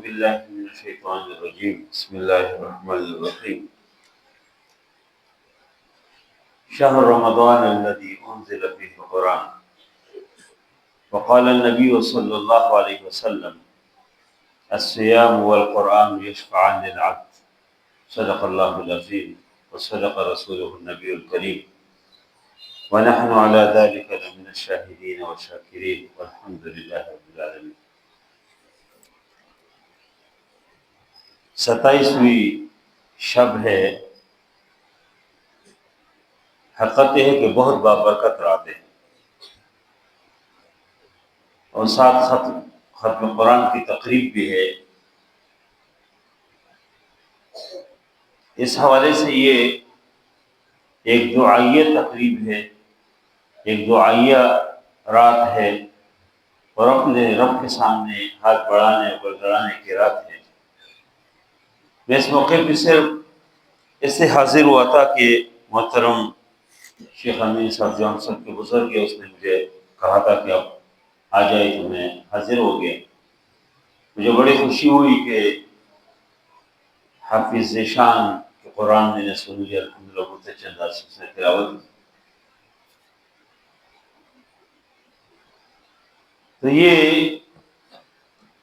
بالله من الشيطان الرجيم بسم الله الرحمن الرحيم شهر رمضان الذي أنزل فيه القرآن وقال النبي صلى الله عليه وسلم الصيام والقرآن يشفعان للعبد صدق الله العظيم وصدق رسوله النبي الكريم ونحن على ذلك لمن الشاهدين والشاكرين والحمد لله رب العالمين۔ 27ویں شب ہے۔ حقیقت یہ ہے کہ بہت بابرکت رات ہے اور ساتھ ختم قرآن کی تقریب بھی ہے۔ اس حوالے سے یہ ایک دعائیہ تقریب ہے، ایک دعائیہ رات ہے اور اپنے رب کے سامنے ہاتھ بڑھانے اور بڑھانے کی رات ہے۔ میں اس موقع پہ صرف اس سے حاضر ہوا تھا کہ محترم شیخ امین صاحب جو ہم سب کے بزرگ ہیں، اس نے مجھے کہا تھا کہ اب آ جائے تو میں حاضر ہو گیا۔ مجھے بڑی خوشی ہوئی کہ حافظ ذیشان کے قرآن میں نے سن لیا، الحمدللہ بہت اچھے انداز سے اس نے تلاوت کی۔ تو یہ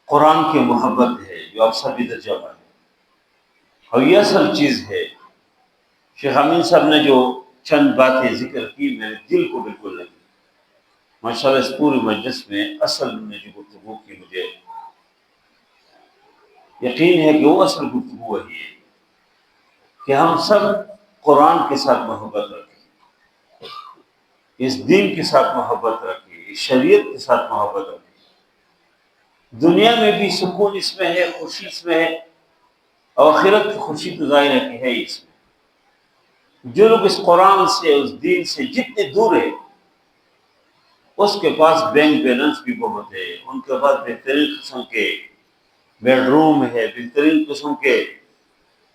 قرآن کی محبت ہے جو اب سبھی درجہ پر ہے اور یہ اصل چیز ہے۔ شیخ امین صاحب نے جو چند باتیں ذکر کی میرے دل کو بالکل لگی۔ ماشاءاللہ اس پوری مجلس میں اصل میں جو گفتگو کی مجھے یقین ہے کہ وہ اصل گفتگو وہی ہے کہ ہم سب قرآن کے ساتھ محبت رکھیں، اس دین کے ساتھ محبت رکھیں، اس شریعت کے ساتھ محبت رکھیں۔ دنیا میں بھی سکون اس میں ہے، خوشی اس میں ہے، اور آخرت کی خوشی تو ظاہر ہے کہ ہے اس میں۔ جو لوگ اس قرآن سے اس دین سے جتنے دور ہے اس کے پاس بینک بیلنس بھی بہت ہے، ان کے پاس بہترین قسم کے بیڈ روم ہے، بہترین قسم کے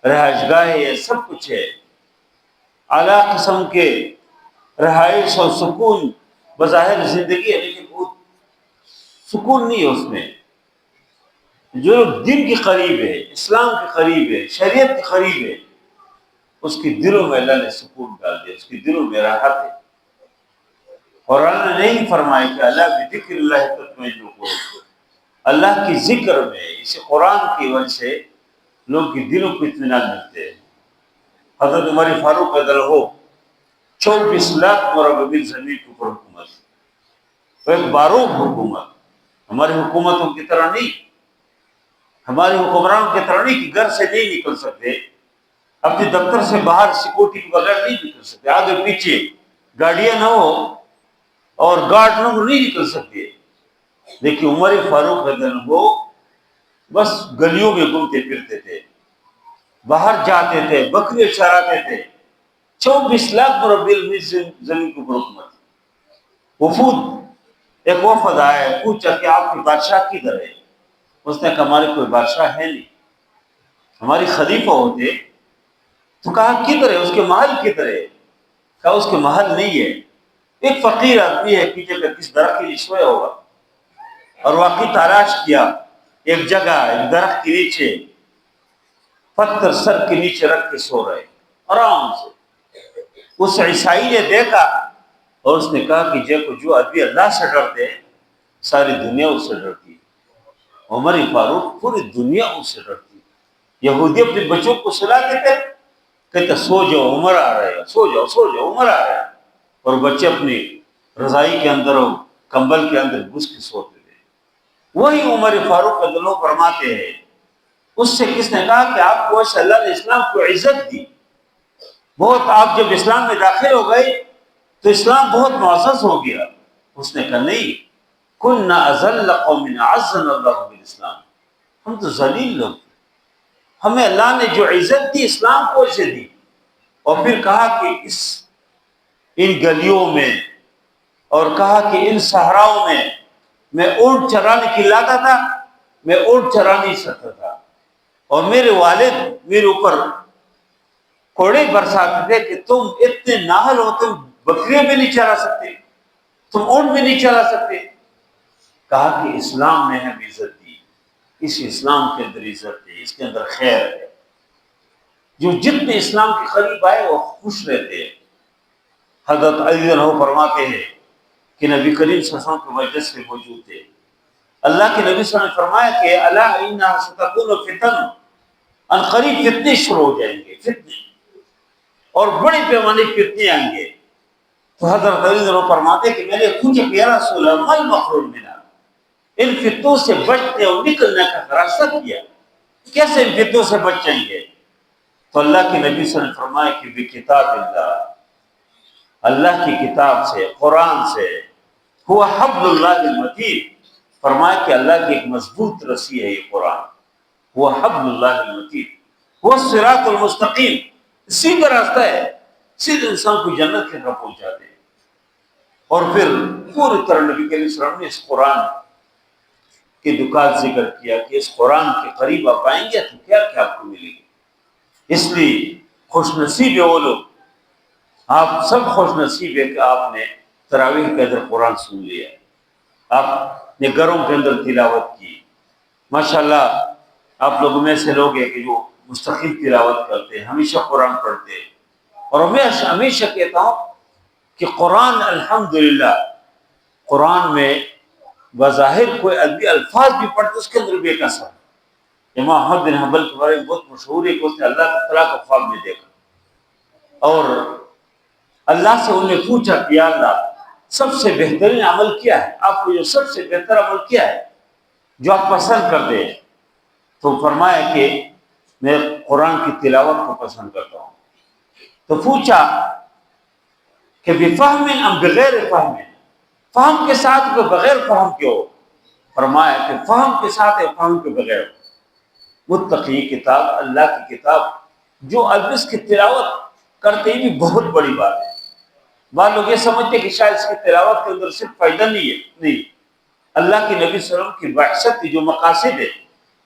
رہائش گاہ ہے، سب کچھ ہے، اعلیٰ قسم کے رہائش اور سکون بظاہر زندگی ہے، لیکن وہ سکون نہیں ہے اس میں۔ جو لوگ دین کے قریب ہے، اسلام کے قریب ہے، شریعت کے قریب ہے، اس کے دلوں میں اللہ نے سکون ڈال دیا، اس کے دلوں میں راحت ہے۔ قرآن نے نہیں فرمایا کہ اللہ بذکر اللہ تطمئن القلوب، اللہ کی ذکر میں اس قرآن کی وجہ سے لوگ کے دلوں کو اطمینان ملتے ہیں۔ حضرت عمر فاروق رضی اللہ عنہ 24 لاکھ مربع میل زمین کے اوپر حکومت، وہ ایک باروب حکومت، ہماری حکومتوں کی طرح نہیں، ہمارے حکمران کی طرح نہیں کہ گھر سے نہیں نکل سکتے، اپنے دفتر سے باہر سیکورٹی کے بغیر نہیں نکل سکتے، آگے پیچھے گاڑیاں نہ ہو اور گارڈ نہ ہو نہیں نکل سکتے۔ لیکن عمر فاروق رضی اللہ عنہ بس گلیوں میں گھومتے پھرتے تھے، باہر جاتے تھے، بکریاں چراتے تھے۔ 24 لاکھ مربع میل زمین کے اوپر حکومت۔ وفود ایک وفد آیا، پوچھا کہ آپ کی بادشاہ کدھر ہے؟ اس نے کہا ہمارے کوئی بادشاہ ہے نہیں، ہماری خلیفہ ہوتے۔ تو کہا کدھر ہے، اس کے محل کدھر ہے؟ کہا اس کے محل نہیں ہے، ایک فقیر آدمی ہے پیچھے پہ کس درخت کے نیچے سویا ہوگا، اور واقعی تلاش کیا ایک جگہ ایک درخت کے نیچے پتھر سر کے نیچے رکھ کے سو رہے آرام سے۔ اس عیسائی نے دیکھا اور اس نے کہا کہ جو آدمی اللہ سے ڈرتے ہیں ساری دنیا اس سے ڈرتی ہے۔ عمر فاروق پوری دنیا اس سے ڈرتی ہے۔ یہودی اپنے بچوں کو سلاتے تھے، کہتے سو جاؤ عمر آ رہا ہے، سو جاؤ عمر آ رہا ہے، اور بچے اپنی رضائی کے اندر اور کمبل کے اندر گھس کے سوتے تھے۔ وہی عمر فاروق رضی اللہ عنہ فرماتے ہیں، اس سے کس نے کہا کہ آپ کو اللہ نے اسلام کو عزت دی بہت، آپ جب اسلام میں داخل ہو گئے تو اسلام بہت معزز ہو گیا۔ اس نے کہا نہیں، کنا اذل قوم اعزنا اللہ بالاسلام، ہم تو ذلیل لوگ تھے، ہمیں اللہ نے جو عزت دی اسلام کو سے دی۔ اور پھر کہا کہ ان گلیوں میں اور کہا کہ ان صحراؤں میں اونٹ چرانے کی لاتا تھا، میں اونٹ چرا نہیں سکتا تھا، اور میرے والد میرے اوپر کوڑے برساتے تھے کہ تم اتنے نااہل ہو، تم بکریاں بھی نہیں چرا سکتے، تم اونٹ بھی نہیں چلا سکتے۔ کہا کہ اسلام نے ہمیں عزت دی، اس اسلام کے اندر عزت ہے، اس کے اندر خیر ہے۔ جو جتنے اسلام کے قریب آئے وہ خوش رہتے ہیں۔ حضرت علی رضی اللہ عنہ فرماتے ہیں کہ نبی کریم صلی اللہ علیہ وسلم کے مجلس میں موجود تھے، اللہ کے نبی صلی اللہ علیہ وسلم نے فرمایا کہ الا انہا ستکون فتن، ان قریب فتنے شروع ہو جائیں گے، فتنے اور بڑے پیمانے کی فتنے آئیں گے۔ تو حضرت علی رضی اللہ عنہ فرماتے ہیں کہ میں نے پوچھا کہ یا رسول اللہ ما المخرج منها، ان فتنوں سے بچنے اور نکلنے کا راستہ کیا، کیسے ان فتنوں سے بچ جائیں گے؟ تو اللہ کے نبی صلی اللہ علیہ وسلم نے فرمایا کہ بکتاب اللہ، اللہ کی کتاب سے، قرآن سے، ہوا حبل اللہ المتین، فرمایا کہ اللہ کی ایک مضبوط رسی ہے یہ قرآن، وہ حبل اللہ المتین، وہ صراط المستقیم، سیدھا راستہ ہے، سیدھے انسان کو جنت کی طرف پہنچاتے ہیں۔ اور پھر پوری طرح نبی کریم صلی اللہ علیہ وسلم نے اس قرآن کی دکان ذکر کیا کہ اس قرآن کے قریب آپ آئیں گے تو کیا کیا آپ کو ملے گی۔ اس لیے خوش نصیب ہے وہ لوگ، آپ سب خوش نصیب ہے کہ آپ نے تراویح کے اندر قرآن سن لیا، آپ نے گھروں کے اندر تلاوت کی۔ ماشاءاللہ آپ لوگوں میں سے لوگ ہیں کہ جو مستقل تلاوت کرتے ہیں، ہمیشہ قرآن پڑھتے ہیں، اور میں ہمیشہ کہتا ہوں کہ قرآن الحمدللہ، قرآن میں بظاہر کوئی ادبی الفاظ بھی پڑھتے اس کے اندر بھی ایک اثر ہے۔ امام احمد بن حنبل کے بارے میں بہت مشہور ہے کہ اس نے اللہ تعالیٰ کو خواب میں دیکھا، اور اللہ سے انہوں نے پوچھا کہ یا اللہ سب سے بہترین عمل کیا ہے، آپ کو جو سب سے بہتر عمل کیا ہے جو آپ پسند کرتے ہیں؟ تو فرمایا کہ میں قرآن کی تلاوت کو پسند کرتا ہوں۔ تو پوچھا کہ بفہم ام بغیر فہم، فہم کے ساتھ کہ بغیر فہم کے ہو؟ فرمایا کہ فہم کے ساتھ ہے، فہم کے بغیر۔ متقی کتاب، اللہ کی کتاب، جو اب اس کی تلاوت کرتے ہی بھی بہت بڑی بات ہے۔ بعض لوگ یہ سمجھتے کہ شاید اس کی تلاوت کے اندر صرف فائدہ نہیں ہے، نہیں، اللہ کے نبی صلی اللہ علیہ وسلم کی بعثت کی جو مقاصد ہے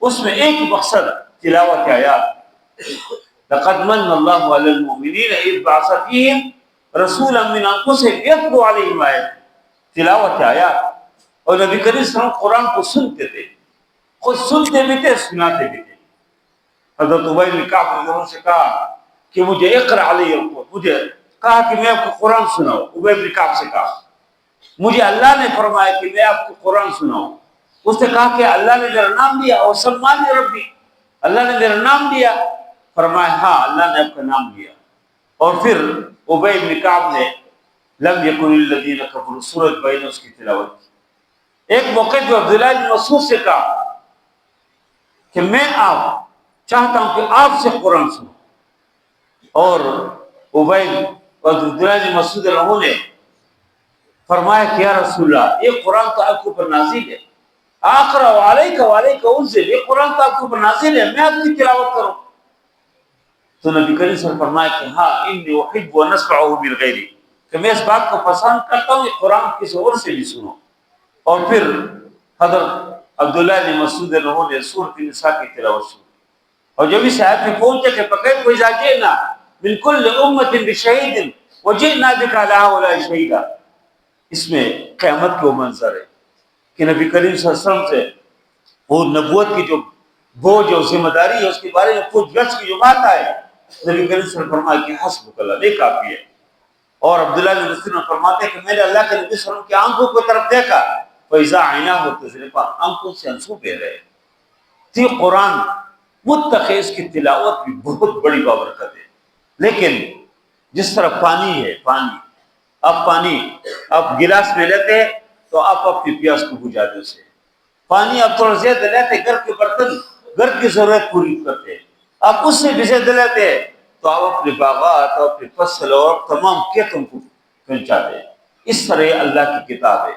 اس میں ایک مقصد تلاوت آیات، لقد من اللہ علی المؤمنین اذ بعث فیہم رسولا من انفسہم یتلو علیہم آیاتہ، تلاوت آیات۔ اور نبی کریم صلی اللہ علیہ وسلم قرآن کو سنتے تھے، خود سنتے بھی تھے، سناتے بھی تھے۔ حضرت ابی بن کعب رضی اللہ عنہ سے کہا کہ مجھے اقرأ علی القرآن، مجھے کہا کہ میں آپ کو قرآن سناؤں۔ ابی بن کعب سے کہا مجھے اللہ نے فرمایا کہ میں آپ کو قرآن سناؤں۔ اس نے کہا کہ اللہ نے میرا نام لیا، اور سمانی ربی، اللہ نے میرا نام لیا؟ فرمایا ہاں اللہ نے آپ کا نام لیا۔ اور پھر ابی بن کعب نے لم یکن الذین کفروا سورۃ بینہ اس کی تلاوت کی۔ ایک موقع جو عبداللہ بن مسعود سے کہا کہ میں آپ چاہتا ہوں کہ آپ سے قرآن سنوں، اور ابی اور عبداللہ بن مسعود رضی نے فرمایا کہ یا رسول اللہ یہ قرآن تو آپ کے اوپر نازل ہے، اقرأ علیک وعلیک انزل، یہ قرآن تو آپ کے اوپر نازل ہے، میں آپ کی تلاوت کروں؟ تو نبی کریم صلی اللہ علیہ وسلم فرمایا کہ ہاں انی احب ان اسمعه من غیری، کہ میں اس بات کو پسند کرتا ہوں کہ قرآن کسی اور سے بھی سنو۔ اور پھر حضرت عبداللہ بن مسعود رضی اللہ عنہ نے سورۃ النساء کی تلاوت سنی، اور جب اس آیت میں پہنچے کہ فکیف اذا جئنا من کل امۃ بشہید وجئنا بک علی ہؤلاء شہیدا، اس میں قیامت کا منظر ہے کہ نبی کریم صلی اللہ علیہ وسلم سے وہ نبوت کی جو بوجھ اور ذمہ داری ہے اس کے بارے میں پوچھ گچھ کی جو بات آئے، نبی کریم صلی اللہ علیہ وسلم فرمایا کہ حسبک اللہ، یہ کافی ہے۔ اور عبداللہ بن مسعود فرماتے ہیں کہ میں نے اللہ کے نبی صلی اللہ علیہ وسلم کی آنکھوں کی طرف دیکھا، فإذا عیناہ تذرفان، آنکھوں سے آنسو بہہ رہے تھی۔ قرآن متقی اس کی تلاوت بھی بہت بڑی بابرکت ہے، لیکن جس طرح پانی ہے، پانی آپ گلاس میں لیتے ہیں تو آپ اپنی پیاس کو بجھاتے اسے، پانی آپ تھوڑا زیادہ لیتے گھر کے برتن، گھر کی ضرورت پوری کرتے ہیں، آپ اس سے بھی زیادہ لیتے ہیں تو آپ اپنے باغات اور اپنی فصل اور تمام کھیتوں کو پہنچاتے ہیں۔ اس طرح اللہ کی کتاب ہے،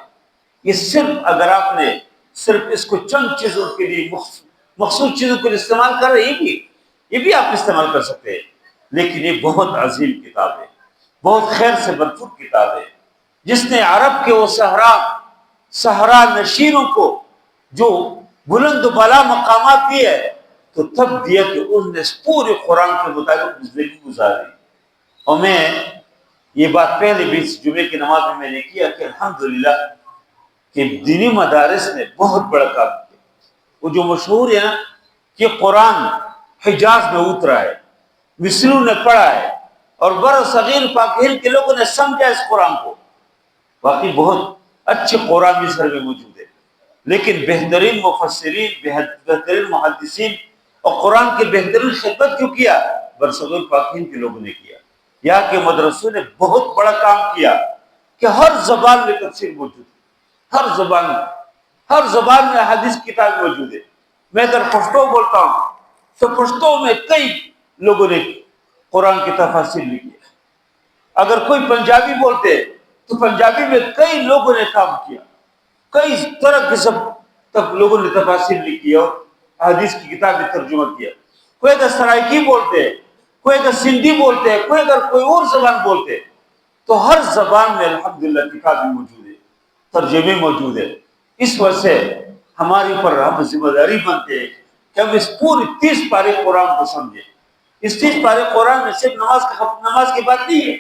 یہ صرف اگر آپ نے صرف اس کو چند چیزوں کے لیے مخصوص چیزوں کے لیے استعمال کر رہے ہیں، یہ بھی آپ استعمال کر سکتے ہیں، لیکن یہ بہت عظیم کتاب ہے، بہت خیر سے بھرپور کتاب ہے، جس نے عرب کے وہ صحرا نشینوں کو جو بلند و بالا مقامات دیے ہے تو تب دیا کہ انہوں نے پورے قرآن کے مطابق زندگی گزاری۔ اور میں یہ بات پہلے بھی اس جمعے کی نماز میں نے کیا کہ الحمدللہ کہ دینی مدارس نے بہت بڑا کام کیا، وہ جو مشہور ہے نا کہ قرآن حجاز میں اترا ہے، مصریوں نے پڑھا ہے اور بر صغیر پاک ہند کے لوگوں نے سمجھا اس قرآن کو، واقعی بہت اچھے قرآن مصر میں موجود ہے، لیکن بہترین مفسرین، بہترین محدثین اور قرآن کے بہترین خدمت جو کیا برصغیر پاک ہند کے لوگوں نے کیا۔ یہاں کے مدرسوں نے بہت بڑا کام کیا کہ ہر زبان میں تفسیر موجود ہے، ہر زبان میں حدیث کتاب موجود ہے۔ میں اگر پشتو بولتا ہوں تو پشتو میں کئی لوگوں نے قرآن کی تفاسیر لکھی ہے، اگر کوئی پنجابی بولتے تو پنجابی میں کئی لوگوں نے کام کیا، کئی طرح کے سب تک لوگوں نے تفاسیر لکھی اور حدیث کی کتاب میں ترجمہ کیا۔ کوئی اگر سرائکی بولتے، کوئی اگر سندھی بولتے، کوئی اگر کوئی اور زبان بولتے، تو ہر زبان میں الحمدللہ کتابیں موجود ہے، ترجمے موجود ہے۔ اس وجہ سے ہمارے اوپر ہم ذمہ داری بنتے ہیں کہ ہم اس پوری 30 پارے قرآن کو سمجھیں۔ اس 30 پارے قرآن میں صرف نماز کی بات نہیں ہے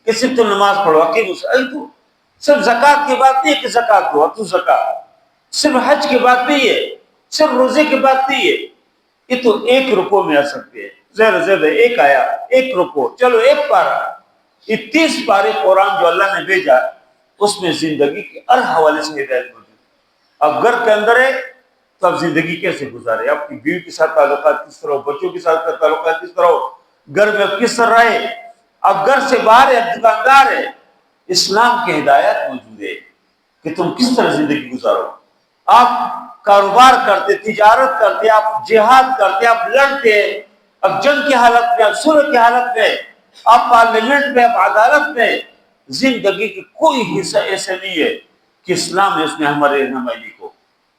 کہ صرف تو نماز پڑھو، تو صرف زکوٰۃ کی بات نہیں ہے کہ زکوٰۃ دو تو زکوٰۃ، صرف حج کی بات نہیں ہے، صرف روزے کی بات نہیں ہے۔ یہ تو ایک رکوع میں آ سکتے ہیں، زیادہ ایک آیا، ایک رکوع، چلو ایک پارہ۔ یہ 30 پارے قرآن جو اللہ نے بھیجا اس میں زندگی کے ہر حوالے سے ہدایت موجود ہے۔ اب گھر کے اندر ہے تو اب زندگی کیسے گزارے، آپ کی بیوی کے ساتھ تعلقات کس طرح ہو، بچوں کے ساتھ تعلقات کس طرح ہو، گھر میں اب کس طرح رہے، اب گھر سے باہر ہے، اب دکاندار ہے، اسلام کی ہدایت موجود ہے کہ تم کس طرح زندگی گزارو۔ آپ کاروبار کرتے، تجارت کرتے، آپ جہاد کرتے، آپ لڑتے، اب جنگ کی حالت میں، اب صلح کی حالت میں، آپ پارلیمنٹ میں، اب عدالت میں، زندگی کی کوئی حصہ ایسا نہیں ہے کہ اسلام نے اس میں ہمارے رہنمائی کو،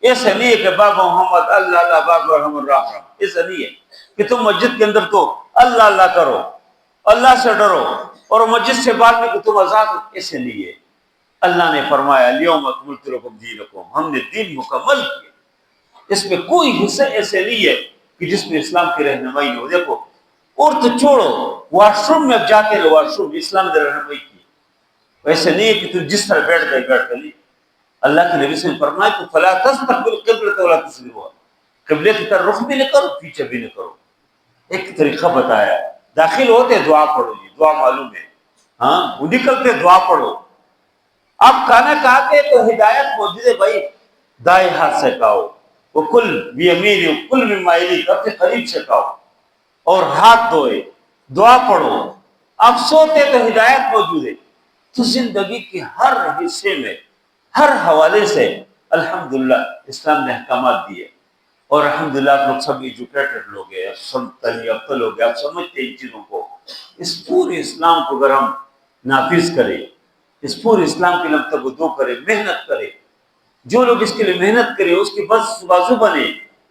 ایسا نہیں ہے کہ بابا محمد اللہ اللہ، بابا محمد رام رام، ایسا نہیں ہے کہ تم مسجد کے اندر تو اللہ اللہ کرو، اللہ سے ڈرو اور مسجد سے باہر میں کہ تم آزاد ہو، ایسے نہیں ہے۔ اللہ نے فرمایا الیوم اکملت لکم دینکم، ہم نے دین مکمل کیا۔ اس میں کوئی حصہ ایسے نہیں ہے کہ جس میں اسلام کی رہنمائی ہو۔ دیکھو، اور تو چھوڑو، واش روم میں اب جاتے ہو، واش روم اسلام نے رہنمائی کی، ویسے نہیں ہے کہ تم جس طرح بیٹھ گئے نہیں۔ اللہ کے نبی سے فرمایا کہ فلا تستقبل قبلۃ ولا تستدبرها، قبلے کی طرف رخ بھی نہ کرو، پیچھے بھی نہ کرو۔ ایک طریقہ بتایا، داخل ہوتے دعا پڑھو، جی دعا معلوم ہے، ہاں وہ نکلتے دعا پڑھو۔ آپ کھانا کھاتے تو ہدایت موجود ہے بھائی، دائیں ہاتھ سے کھاؤ، وہ کل بیمینی کل مما یلیک، اپنے قریب سے کھاؤ اور ہاتھ دھوئے، دعا پڑھو۔ آپ سوتے تو ہدایت موجود ہے۔ تو زندگی کے ہر حصے میں، ہر حوالے سے الحمدللہ اسلام نے احکامات دیے، اور الحمدللہ آپ لوگ سب ایجوکیٹڈ لوگ ہیں، سب تعلیم یافتہ لوگ ہیں، آپ سمجھتے ہیں ان چیزوں کو۔ اس پورے اسلام کو اگر ہم نافذ کریں، اس پورے اسلام کے لیے تبدو کرے، محنت کرے، جو لوگ اس کے لیے محنت کرے، اس کی بس بازو بنے،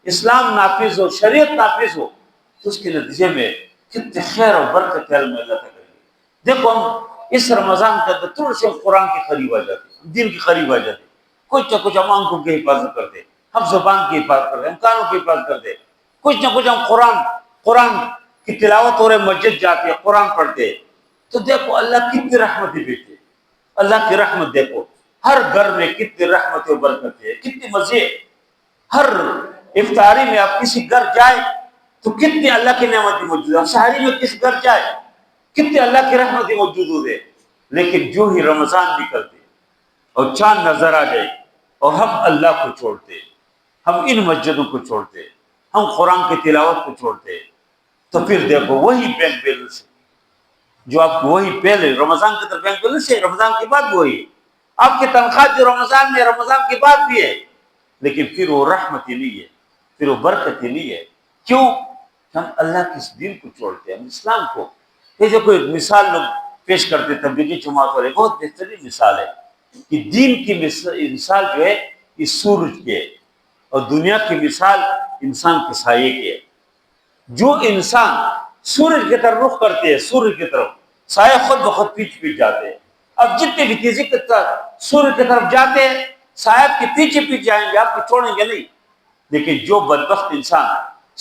اسلام نافذ ہو، شریعت نافذ ہو، تو اس کے نتیجے میں کتنے خیر اور برکت علم اللہ تعالیٰ کریں گے۔ دیکھو ہم اس رمضان کے اندر تھوڑے سے قرآن کے قریب آ جاتے ہیں، دین کے قریب آ جاتے ہیں، کچھ نہ کچھ ہم آنکھوں کی حفاظت کرتے ہیں، ہم زبان کی حفاظت کرتے ہیں، ہم کانوں کی حفاظت کرتے ہیں، کچھ نہ کچھ ہم قرآن کی تلاوت ہو رہے، مسجد جاتے ہیں، قرآن پڑھتے ہیں۔ تو دیکھو اللہ کتنی رحمتیں دیتے ہیں، اللہ کی رحمت دیکھو، ہر گھر میں کتنی رحمت و برکت ہے، کتنی مزے۔ ہر افطاری میں آپ کسی گھر جائیں تو کتنی اللہ کی نعمتیں موجود ہیں، سحری میں کس گھر جائیں کتنی اللہ کی رحمتیں موجود ہوتے ہیں۔ لیکن جو ہی رمضان نکلتے اور چاند نظر آ جائے اور ہم اللہ کو چھوڑتے، ہم ان مسجدوں کو چھوڑتے، ہم قرآن کی تلاوت کو چھوڑتے، تو پھر دیکھو وہی بینک بیلنس جو آپ کو، وہی پہلے رمضان کے اندر بینک بیلنس ہے، رمضان کے بعد وہی آپ کی تنخواہ جو رمضان میں، رمضان کے بعد بھی ہے، لیکن پھر وہ رحمت ہی نہیں ہے، پھر وہ برکت ہی نہیں ہے۔ کیوں؟ ہم اللہ کے اس دین کو چھوڑتے ہیں، ہم اسلام کو۔ یہ جو کوئی مثال لوگ پیش کرتے تبلیغی جماعت والے، بہت بہترین مثال ہے کہ دین کی مثال جو ہے یہ سورج کی ہے، اور دنیا کی مثال انسان کے سائے کی ہے۔ جو انسان سورج کی طرف رخ کرتے ہیں، سورج کی طرف، سائے خود بخود پیچھے جاتے ہیں۔ اب جتنے بھی تیزی کے سورج کی طرف جاتے ہیں، سائے کے پیچھے جائیں گے، آپ کو چھوڑیں گے نہیں۔ لیکن جو بدبخت انسان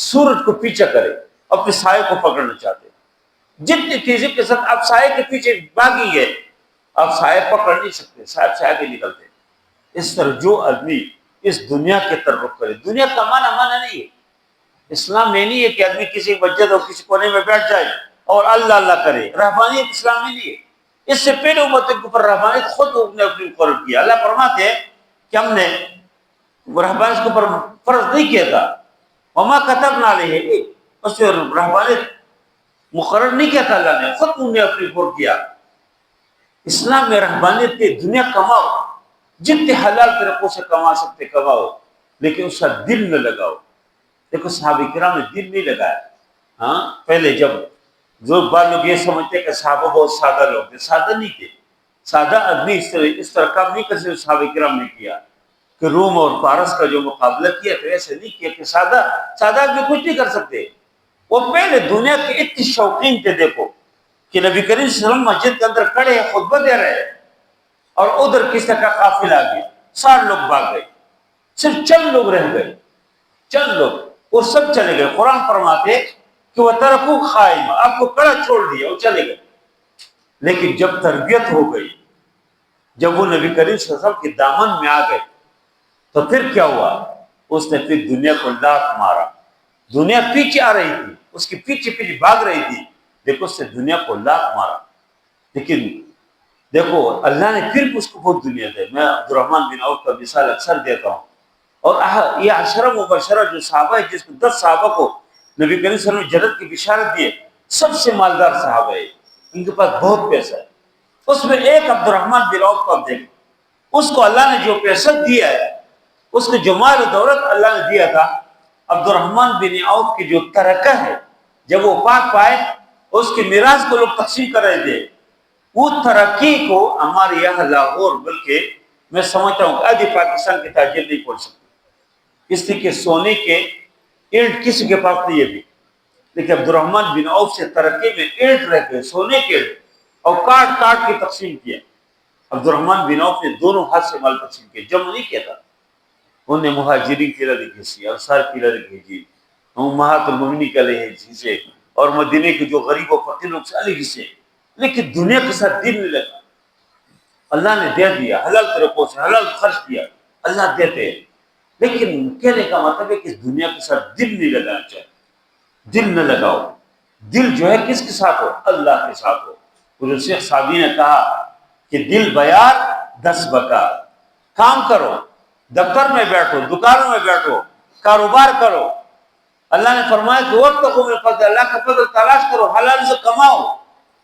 سورج کو پیچھے کرے، اپنے سائے کو پکڑنا چاہتے ہیں، جتنی تیزی کے ساتھ آپ سائے کے پیچھے بھاگیں گے، آپ سائے پکڑ نہیں سکتے، سائے سے آگے نکلتے۔ اس طرح جو آدمی اس دنیا کے طرف رخ کرے۔ دنیا کمانا مانا نہیں ہے، اسلام میں نہیں ہے کہ آدمی کسی مسجد اور کسی کونے میں بیٹھ جائے اور اللہ اللہ کرے، رحمانیت اسلام میں نہیں ہے۔ اس سے پہلے امت کے اوپر رحمانیت خود نے اپنے مقرر کیا۔ اللہ فرماتے ہیں کہ ہم نے رحمانیت کے اوپر فرض نہیں کیا تھا، وما كتبنا علیہ، اس سے رحمانیت مقرر نہیں کیا تھا، اللہ نے خود انہوں نے اپنے اوپر کیا۔ اسلام میں رحمانیت کی دنیا کماؤ، جتنے حلال طریقوں سے کما سکتے کماؤ، لیکن اس کا دل نہ لگاؤ۔ دیکھو صحابہ کرام نے دل نہیں لگایا۔ ہاں پہلے جب جو بعض لوگ یہ سمجھتے کہ صحابہ بہت سادہ لوگ تھے، سادہ نہیں تھے۔ سادہ آدمی اس طرح کام نہیں کر سکتے صحابہ کرام نے کیا کہ روم اور فارس کا جو مقابلہ کیا تو ایسے نہیں کیا کہ سادہ آدمی کچھ نہیں کر سکتے۔ وہ پہلے دنیا کے اتنے شوقین تھے، دیکھو کہ نبی کریم صلی اللہ علیہ وسلم مسجد کے اندر کھڑے ہیں، خطبہ دے رہے ہیں، اور ادھر کس طرح کا قافلہ آ گیا، 60 لوگ بھاگ گئے، صرف چند لوگ رہ گئے، چند لوگ، وہ سب چلے گئے۔ قرآن فرماتے کہ وہ ترکو قائم، آپ کو کڑا چھوڑ دیا، وہ چلے گئے۔ لیکن جب تربیت ہو گئی، جب وہ نبی کریم صلی اللہ علیہ وسلم کے دامن میں آ گئے، تو پھر کیا ہوا؟ اس نے پھر دنیا کو لات مارا۔ دنیا پیچھے آ رہی تھی، اس کے پیچھے پیچھے بھاگ رہی تھی، دیکھو اس نے دنیا کو لات مارا۔ لیکن دیکھو اللہ نے پھر اس کو بہت دنیا دے۔ میں عبد الرحمن بن عوف کا مثال اکثر دیتا ہوں، اور یہ عشرہ مبشرہ جو صحابہ ہے، جس کو 10 صحابہ کو نبی کریم صلی اللہ علیہ وسلم نے جنت کی بشارت دی ہے، سب سے مالدار صحابہ ہے، ان کے پاس بہت پیسہ ہے۔ اس میں ایک عبد الرحمن بن عوف کو آپ دیکھیں، اس کو اللہ نے جو پیسہ دیا ہے، اس کو جو مال و دولت اللہ نے دیا تھا، عبد الرحمن بن عوف کی جو ترکہ ہے، جب وہ پاک پائے، اس کی میراث کو لوگ تقسیم کر رہے تھے، وہ ترقی کو ہمارے یہاں لاہور بلکہ میں سمجھتا ہوں کہ آدھی پاکستان کے تاجر نہیں پہنچ سکتے، اس لیے کہ سونے کے اینٹ کسی کے پاس نہیں ہے بھی۔ لیکن عبد الرحمن بن عوف سے ترقی میں اینٹ رہ گئے، سونے کے اینٹ، اور کاٹ کاٹ کے تقسیم کیا۔ عبد الرحمن بن عوف نے دونوں ہاتھ سے مال تقسیم کیا، جمع نہیں کیا تھا۔ انہوں نے مہاجرین کے لیے بھیجی، انصار کے لیے بھیجی، امہات المومنین کے لیے بھیجی، اور مدینے کے جو غریب و فقیر لوگ سے الگ حصے، لیکن دنیا کے ساتھ دل نہیں لگا۔ اللہ نے دے دیا حلال طریقوں سے، حلال خرچ کیا، اللہ دیتے ہیں، لیکن کہنے کا مطلب ہے کہ اس دنیا کے ساتھ دل نہیں لگانا چاہیے۔ دل نہ لگاؤ، دل جو ہے کس کے ساتھ ہو؟ اللہ کے ساتھ ہو۔ حضور شیخ سعدی نے کہا کہ دل بیار 10 بکار، کام کرو، دفتر میں بیٹھو، دکانوں میں بیٹھو، کاروبار کرو۔ اللہ نے فرمایا کہ وابتغوا من فضل، اللہ کا فضل تلاش کرو، حلال سے کماؤ،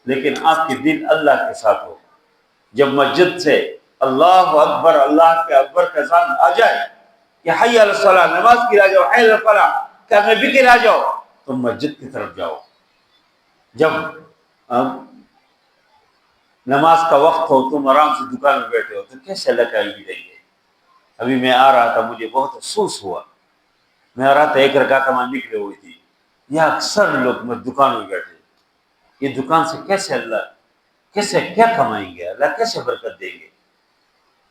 لیکن آپ کے دل اللہ کے ساتھ ہو۔ جب مسجد سے اللہ اکبر، اللہ کے اکبر کا اذان آ جائے کہ حی علی الصلاۃ، نماز کی آ جاؤ، حی علی الفلاح، کہ میں بکر آ جاؤ، تو مسجد کی طرف جاؤ۔ جب نماز کا وقت ہو، تم آرام سے دکان میں بیٹھے ہو، تو کیسے اللہ کا علم دیں گے؟ ابھی میں آ رہا تھا، مجھے بہت افسوس ہوا، میں آ رہا تھا، ایک رکعت نماز نکلے ہوئی تھی، یہ اکثر لوگ دکان میں بیٹھے، یہ دکان سے کیسے اللہ کیسے کیا کمائیں گے؟ اللہ کیسے برکت دیں گے؟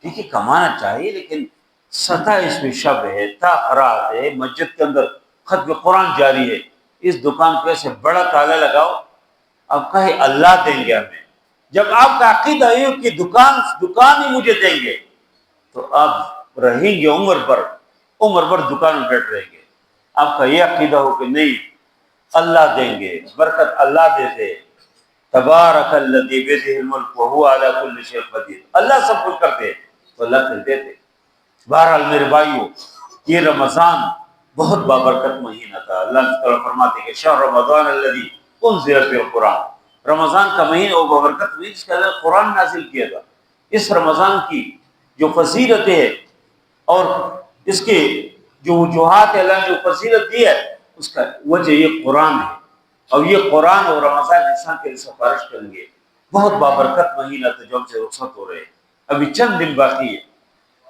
ٹھیک ہے کمانا چاہیے، لیکن 27 میں شب ہے، تاخرات ہے، مسجد کے اندر ختم قرآن جاری ہے، اس دکان کو ایسے بڑا تالا لگاؤ، اب کہے اللہ دیں گے ہمیں۔ جب آپ کا عقیدہ ہے کہ دکان ہی مجھے دیں گے، تو آپ رہیں گے عمر بھر دکان میں بیٹھ رہیں گے۔ آپ کا یہ عقیدہ ہو کہ نہیں، اللہ دیں گے، برکت اللہ دیتے، تبارک الذی بیدہ الملک وہو علی کل شیء قدیر، اللہ سب کچھ کرتے، تو اللہ پھر دیتے۔ بہرحال میرے بھائیو، یہ رمضان بہت بابرکت مہینہ تھا۔ اللہ تعالیٰ فرماتے کہ شہر رمضان الذی انزل فیہ القرآن، رمضان کا مہینہ وہ بابرکت مہینہ جس کے اندر قرآن نازل کیا تھا۔ اس رمضان کی جو فضیلتیں ہیں اور اس کے جو وجوہات ہے، اللہ نے جو فضیلت دی ہے، اس کا وجہ یہ قرآن ہے، اور یہ قرآن اور رمضان انسان کے لیے سفارش کریں گے۔ بہت بابرکت مہینہ تھا جو ہم سے رخصت ہو رہے ہیں، ابھی چند دن باقی ہے،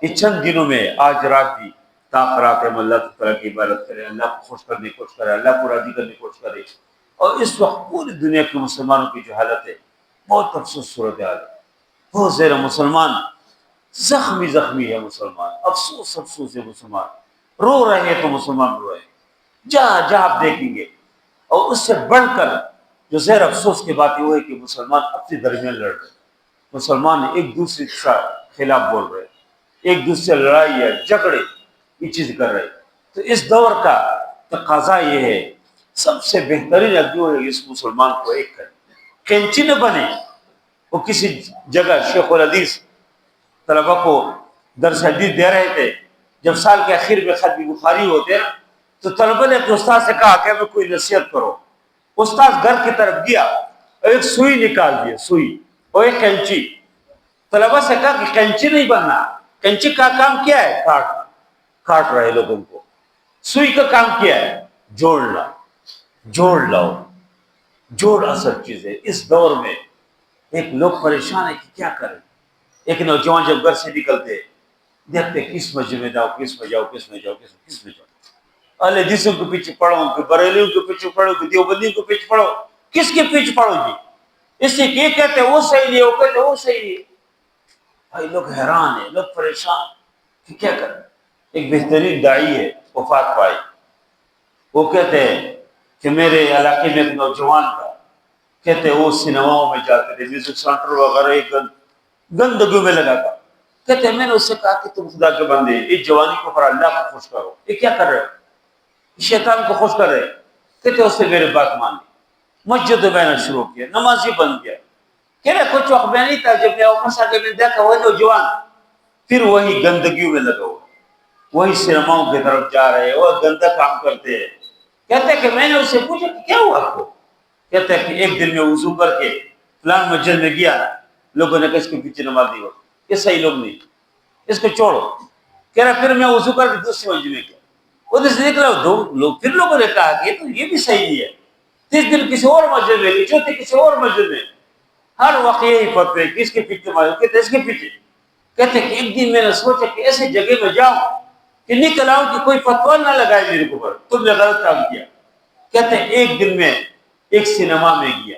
اس چند دنوں میں آج رات بھی تاخرات ہے، ہم اللہ تعالیٰ کی عبادت کریں، اللہ کو خوش کرنے کی کوشش کریں، اللہ کو راضی کرنے کی کوشش کریں۔ اور اس وقت پوری دنیا کے مسلمانوں کی جو حالت ہے، بہت افسوس صورتحال ہے، بہت زیادہ مسلمان زخمی ہے، مسلمان افسوس ہے، مسلمان رو رہے ہیں، تو مسلمان رو رہے ہیں جہاں آپ دیکھیں گے۔ اور اس سے بڑھ کر جو زیر افسوس کی بات یہ ہے کہ مسلمان اپنے درمیان لڑ رہے ہیں، مسلمان ایک دوسرے کے خلاف بول رہے ہیں، ایک دوسرے سے لڑائی ہے، جھگڑے، یہ چیز کر رہے. تو اس دور کا تقاضا یہ ہے سب سے بہترین جو ہے اس مسلمان کو ایک کرے، کینچی نہ بنے. وہ کسی جگہ شیخ الحدیث طلبہ کو درس حدیث دے رہے تھے، جب سال کے آخر میں ختم بخاری ہوتے نا تو طلبہ نے اپنے استاد سے کہا کہ ہمیں کوئی نصیحت کرو. استاد گھر کی طرف گیا اور ایک سوئی نکال دیا، سوئی اور ایک کینچی. طلبہ سے کہا کہ کینچی نہیں بننا، کینچی کا کام کیا ہے؟ کاٹ رہے لوگوں کو. سوئی کا کام کیا ہے؟ جوڑ لاؤ. جوڑ اصل چیز ہے. اس دور میں ایک لوگ پریشان ہے کہ کیا کریں. ایک نوجوان جب گھر سے نکلتے دیکھتے کس مسجد میں جاؤ، کس میں جاؤ. اہل حدیثوں کے پیچھے پڑھو، کہ بریلیوں کے پیچھے پڑھو، کہ دیوبندیوں کے پیچھے پڑھو. کس کے پیچھے پڑھو جی؟ اس لیے کہ کہتے وہ صحیح نہیں، وہ کہتے وہ صحیح نہیں. بھائی لوگ حیران ہیں، لوگ پریشان کہ کیا کریں. ایک بہترین داعی ہے وفات پائی، وہ کہتے ہیں کہ میرے علاقے میں ایک نوجوان تھا، کہتے وہ سنیماؤں میں جاتے تھے، میوزک سینٹر وغیرہ ایک گندگیوں میں لگا تھا. کہتے میں نے اس سے کہا کہ تم خدا کے بندے اس جوانی کو پر اللہ کو خوش کرو. یہ کیا کر رہے ہو؟ شیطان کو خوش کر رہے. کہتے اس سے میرے بات مانی، مسجد میں نے شروع کیا، نمازی بن گیا. کہہ رہے کچھ وقت میں نہیں تھا جب میں واپس آ کے میں دیکھا وہ نوجوان پھر وہی گندگیوں میں لگا ہوا، وہی سنیماؤں کی طرف جا رہے، وہ گندا کام کرتے ہیں. کہتے کہ میں نے اس سے پوچھا کہ کیا ہوا آپ کو؟ کہتے کہ ایک دن میں وضو کر کے فلان مسجد میں گیا، لوگوں نے کہا اس کے پیچھے نماز نہیں ہو، یہ صحیح لوگ نہیں، اس کو چھوڑو. کہہ رہا پھر میں وضو کر کے دوسری مسجد میں گیا، ادھر سے نکلا دو لوگ، پھر لوگوں نے کہا کہ یہ بھی صحیح نہیں ہے. تیس دن کسی اور مسجد میں گئے، چوتھے کسی اور مسجد میں. ہر وقت یہی فتوے کس کے پیچھے مارے، کہتے اس کے پیچھے. کہتے کہ ایک دن میں نے سوچا کہ ایسے جگہ میں جاؤں کہ نکل آؤں کہ کوئی فتویٰ نہ لگائے میرے اوپر، تم نے غلط کام کیا. کہتے ہیں ایک دن میں ایک سینما میں گیا،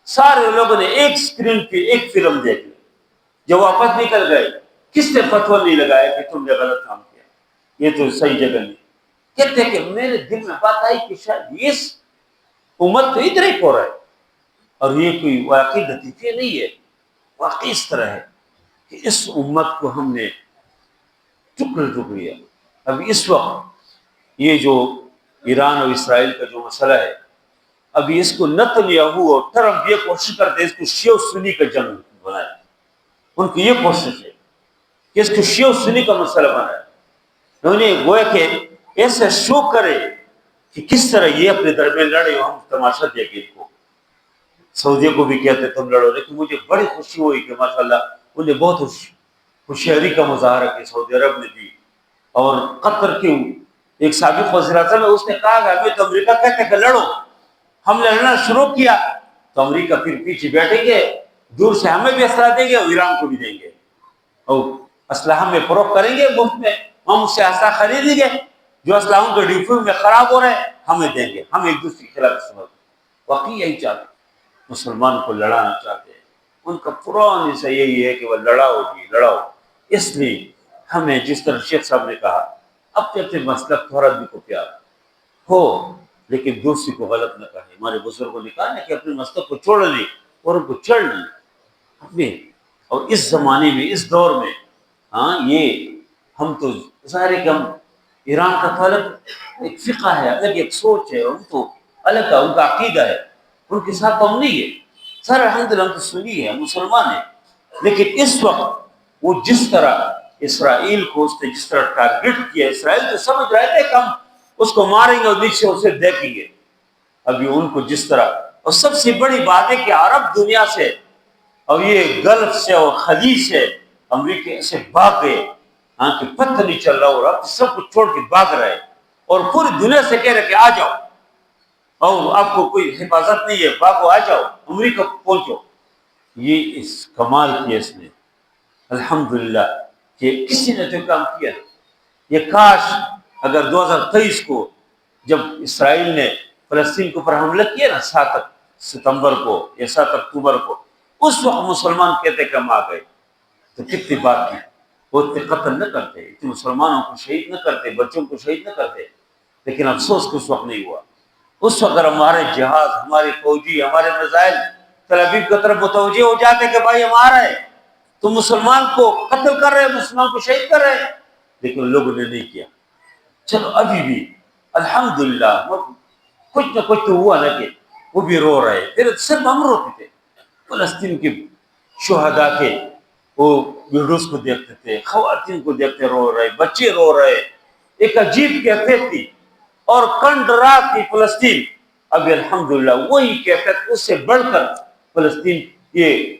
سارے لوگوں نے ایک سکرین پہ ایک فلم دیکھ لی. جب واپس نکل گئے کس نے فتویٰ نہیں لگایا کہ تم نے غلط کام کیا، یہ تو صحیح جگہ نہیں. کہتے کہ میرے دل میں بات آئی کہ شاید یہ امت تو ادھر ہی ہو رہا ہے اور یہ کوئی واقعی نتیجے نہیں ہے. واقعی اس طرح ہے کہ اس امت کو ہم نے ٹکڑ لیا. اب اس وقت یہ جو ایران اور اسرائیل کا جو مسئلہ ہے، ابھی اس کو نتنیاہو اور ٹرمپ یہ کوشش کرتے ہیں اس کو شیعہ سنی کا جنگ بنائے. ان کی یہ کوشش ہے کہ اس کو شیعہ سنی کا مسئلہ بنائے. انہوں نے گویا کہ ایسا شو کرے کہ کس طرح یہ اپنے درمیان لڑے اور ہم تماشا دیکھیں. ان کو سعودیہ کو بھی کہتے تم لڑو، لیکن مجھے بڑی خوشی ہوئی کہ ماشاءاللہ انہیں بہت ہوشیاری کا مظاہرہ کیا سعودی عرب نے بھی. اور قطر کی ایک سابق وزیر اعظم ہے، اس نے کہا کہ ہمیں تو امریکہ کہتے کہ لڑو. ہم نے لڑنا شروع کیا تو امریکہ پھر پیچھے بیٹھیں گے، دور سے ہمیں بھی اسلحہ دیں گے اور ایران کو بھی دیں گے، اور اسلحہ میں فروخت کریں گے مفت میں. ہم اس سے اسلحہ خریدیں گے، جو اسلحوں کے ڈیپو میں خراب ہو رہے ہیں ہمیں دیں گے. ہم ایک دوسرے کے خلاف استعمال. واقعی یہی چاہتے ہیں، مسلمان کو لڑانا چاہتے ہیں. ان کا پرانی سے یہی ہے کہ وہ لڑاؤ جی لڑاؤ. اس لیے ہمیں جس طرح شیخ صاحب نے کہا اپنے اپنے مسلک ہر آدمی کو پیار ہو لیکن دوسری کو غلط نہ کہے. ہمارے بزرگوں نے کہا نا کہ اپنے مسلک کو چھوڑ لیں اور ان کو چڑھ لیں اپنے. اور اس زمانے میں اس دور میں یہ ہم تو ظاہر ہے کہ ہم ایران کا تو الگ ایک فقہ ہے، الگ ایک سوچ ہے، ان تو الگ کا ان کا عقیدہ ہے، ان کے ساتھ ہم نہیں ہے. سر الحمدللہ ہم تو سنی ہے، مسلمان ہیں. لیکن اس وقت وہ جس طرح اسرائیل کو اس نے جس طرح ٹارگٹ کیا، اسرائیل تو سمجھ رہے تھے کہ ہم اس کو ماریں گے اور نیچے اسے دیکھیں گے. ابھی ان کو جس طرح، اور سب سے بڑی بات ہے کہ عرب دنیا سے اور یہ گلف سے اور خلیج سے امریکہ سے بھاگ گئے کہ پتہ نہیں چل رہا، اور اب سب کچھ چھوڑ کے بھاگ رہے اور پوری دنیا سے کہہ رہے کہ آ جاؤ اور آپ کو کوئی حفاظت نہیں ہے، بھاگو آ جاؤ امریکہ پہنچو. یہ اس کمال کیا اس نے الحمدللہ کہ کسی نے جو کام کیا. یہ کاش اگر 2023 کو جب اسرائیل نے فلسطین کے اوپر حملہ کیا نا 7 ستمبر کو یا 7 اکتوبر کو، اس وقت مسلمان کہتے کہ ہم آ گئے تو کتنی بات کی. وہ اتنے قتل نہ کرتے، اتنے مسلمانوں کو شہید نہ کرتے، بچوں کو شہید نہ کرتے. لیکن افسوس کہ اس وقت نہیں ہوا. اس وقت اگر ہمارے جہاز، ہمارے فوجی، ہمارے میزائل تل ابیب کی طرف متوجہ ہو جاتے کہ بھائی ہم آ رہے ہیں، تو مسلمان کو قتل کر رہے ہیں، مسلمان کو شہید کر رہے ہیں. لیکن لوگوں نے نہیں کیا. چلو ابھی بھی الحمدللہ کچھ نہ کچھ تو ہوا نا کہ وہ بھی رو رہے، پھر صرف ہم روتے تھے، فلسطین کے شہداء کے وہ ویڈیوز کو دیکھتے تھے، خواتین کو دیکھتے رو رہے، بچے رو رہے، ایک عجیب کیفیت تھی اور کنڈ رات کی فلسطین. اب الحمدللہ وہی کیفیت اس سے بڑھ کر فلسطین یہ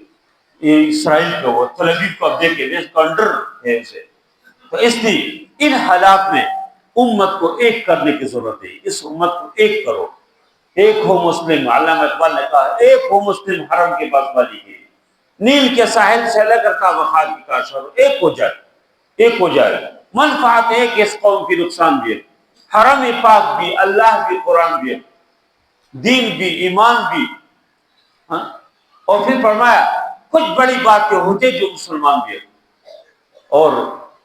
اسرائیل کا وہ تل ابیب کو اب دیکھیں کنڈر ہے اسے. تو اس لیے ان حالات میں امت کو ایک کرنے کی ضرورت ہے، اس امت کو ایک کرو. ایک ہو مسلم، علامہ اقبال نے کہا ایک ہو مسلم حرم کے پاسبانی کے، نیل کے ساحل سے لے کر کعبہ خان کی کاشور ایک ہو جائے، ایک ہو جائے. منفعت ہے کہ اس قوم کی نقصان بھی ہے، حرم پاک بھی، اللہ بھی، قرآن بھی، دین بھی، ایمان بھی. ہاں؟ اور پھر فرمایا کچھ بڑی بات کے ہوتے جو مسلمان بھی ہے، اور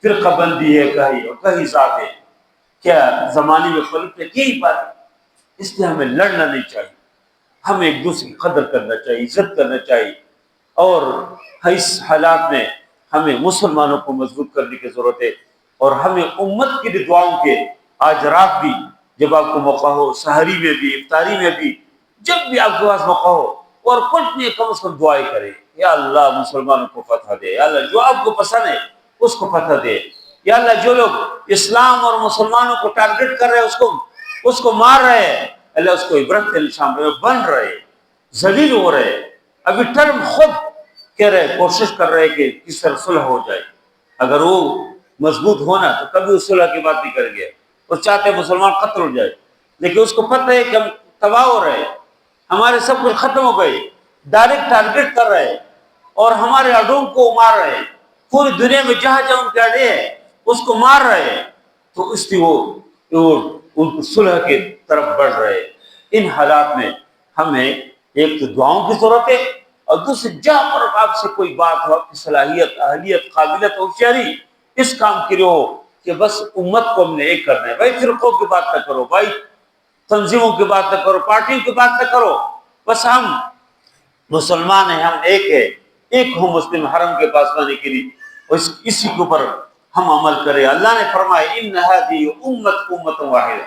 فرقہ بندی ہے کہیں اور کہیں ذات ہے، کیا زمانے میں خلق نے یہی بات ہے. اس لیے ہمیں لڑنا نہیں چاہیے، ہمیں ایک دوسرے کی قدر کرنا چاہیے، عزت کرنا چاہیے. اور اس حالات میں ہمیں مسلمانوں کو مضبوط کرنے کی ضرورت ہے، اور ہمیں امت کی دعاؤں کے آج رات بھی جب آپ کو موقع ہو، سحری میں بھی، افطاری میں بھی، جب بھی آپ کے پاس موقع ہو، اور کچھ نہیں کم از کم دعائیں کرے، یا اللہ مسلمانوں کو فتح دے، یا اللہ جو آپ کو پسند ہے اس کو فتح دے، یا اللہ جو لوگ اسلام اور مسلمانوں کو ٹارگٹ کر رہے ہیں اس کو مار رہے ہیں، اللہ اس کو عبرت کے نشان بن رہے، ذلیل ہو رہے. ابھی ٹرم خود کہہ رہے، کوشش کر رہے کہ کس طرح صلح ہو جائے. اگر وہ مضبوط ہونا تو کبھی اس صلح کی بات نہیں کریں گے. وہ چاہتے مسلمان قتل ہو جائے، لیکن اس کو پتہ ہے کہ ہم تباہ ہو رہے، ہمارے سب کچھ ختم ہو گئی، ڈائریکٹ ٹارگٹ کر رہے اور ہمارے اڈوں کو مار رہے، پوری دنیا میں جہاں جہاں ان کے اڈے ہیں اس کو مار رہے. تو اس لیے وہ ان کو صلح کی طرف بڑھ رہے. ان حالات میں ہمیں ایک تو دعاؤں کی ضرورت ہے، اور دوسری جہاں پر آپ سے کوئی بات ہو، آپ کی صلاحیت، اہلیت، قابلیت، ہوشیاری اس کام کے لیے ہو کہ بس امت کو ہم نے ایک کرنا ہے. بھائی فرقوں کی بات نہ کرو، بھائی تنظیموں کی بات نہ کرو، پارٹیوں کی بات نہ کرو، بس ہم مسلمان ہیں، ہم ایک ہے، ایک ہو مسلم حرم کے پاسبانی کے لیے، اور اسی کے اوپر ہم عمل کریں. اللہ نے فرمایا ان هذه امت واحدہ،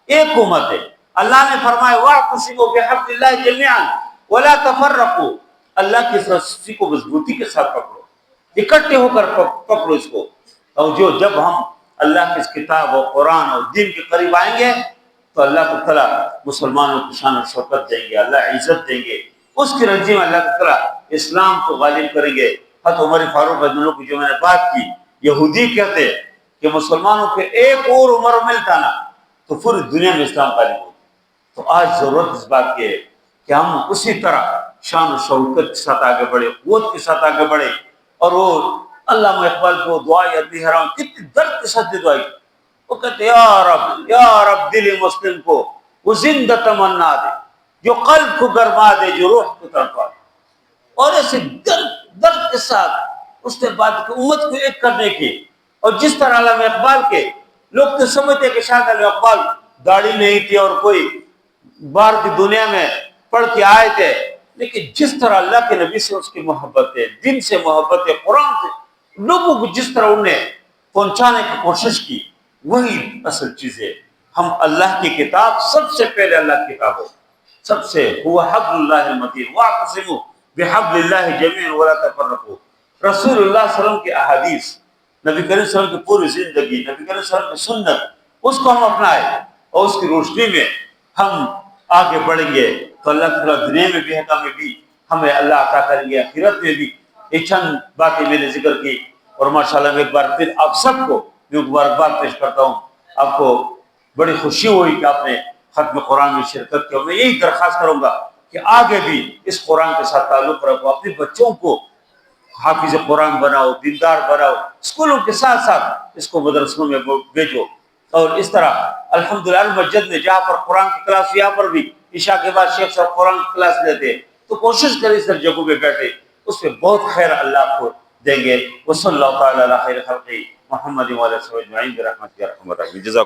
ایک امت ہے. اللہ نے فرمایا واعتصموا بحبل اللہ جميعا ولا تفرقوا، اللہ کی رسی کو مضبوطی کے ساتھ پکڑو، اکٹھے ہو کر پکڑو اس کو. اور جب ہم اللہ کی کتاب اور قرآن اور دین کے قریب آئیں گے تو اللہ تعالیٰ مسلمانوں کی شان و شوکت دیں گے، اللہ عزت دیں گے، اس کی رضی میں اللہ تعالیٰ اسلام کو غالب کریں گے. حضرت عمر فاروق رضی اللہ عنہ کی جو میں نے بات کی، یہودی کہتے کہ مسلمانوں کے ایک اور عمر ملتا نا تو پوری دنیا میں اسلام غالب ہوگا. تو آج ضرورت اس بات کی ہے کہ ہم اسی طرح شان و شوکت کے ساتھ آگے بڑھے، قوت کے ساتھ آگے بڑھے. اور وہ علامہ اقبال کو دعا یاد نہیں حرام کتنی درد کے ساتھ دعائی، وہ کہتے یا رب دل مسلم کو وہ زندہ تمنا دے، جو قلب کو گرما دے، جو روح کو تڑپا دے. اور ایسے درد کے ساتھ اس نے بات کی امت کو ایک کرنے کی. اور جس طرح علامہ اقبال کے لوگ تو سمجھتے کہ شاید علامہ اقبال داڑھی نہیں تھی اور کوئی باہر کی دنیا میں پڑھ کے آئے تھے، لیکن جس طرح اللہ کے نبی سے اس کی محبت ہے، دین سے محبت ہے، قرآن سے لوگوں کو جس طرح انہوں نے پہنچانے کی کوشش کی، وہی اصل چیز ہے. ہم اللہ کی کتاب سب سے پہلے اللہ کی کتاب ہو، سب سے هو حبل اللہ المتین واعتصموا بحبل اللہ جميعا ولا تفرقوا. رسول اللہ صلی اللہ علیہ وسلم کی احادیث، نبی کریم صلی اللہ علیہ وسلم کی پوری زندگی، نبی کریم صلی اللہ علیہ وسلم کی سنت، اس کو ہم اپنائیں اور اس کی روشنی میں ہم آگے بڑھیں گے تو اللہ تعالیٰ دنیا میں بھی میں بھی ہمیں اللہ عطا کریں گے، آخرت میں بھی. یہ چند باتیں میں نے ذکر کی، اور ماشاءاللہ میں ایک بار پھر آپ سب کو میں مبارکباد پیش کرتا ہوں. آپ کو بڑی خوشی ہوئی کہ آپ نے ختم قرآن میں شرکت کی. اور میں یہی درخواست کروں گا کہ آگے بھی اس قرآن کے ساتھ تعلق رکھو، اپنے بچوں کو حافظ قرآن بناؤ، دیندار بناؤ، اسکولوں کے ساتھ ساتھ اس کو مدرسوں میں بھیجو. اور اس طرح الحمدللہ مسجد میں جہاں پر قرآن کی کلاس، یہاں پر بھی عشاء کے بعد شیخ صاحب قرآن کی کلاس لیتے، تو کوشش کریں اس طرح جگہوں پہ بیٹھے، اس میں بہت خیر اللہ آپ کو دیں گے. وصلی اللہ تعالی علی خیر خلقہ محمد وعلی آلہ اجمعین برحمتہ یا ارحم الراحمین. جزاک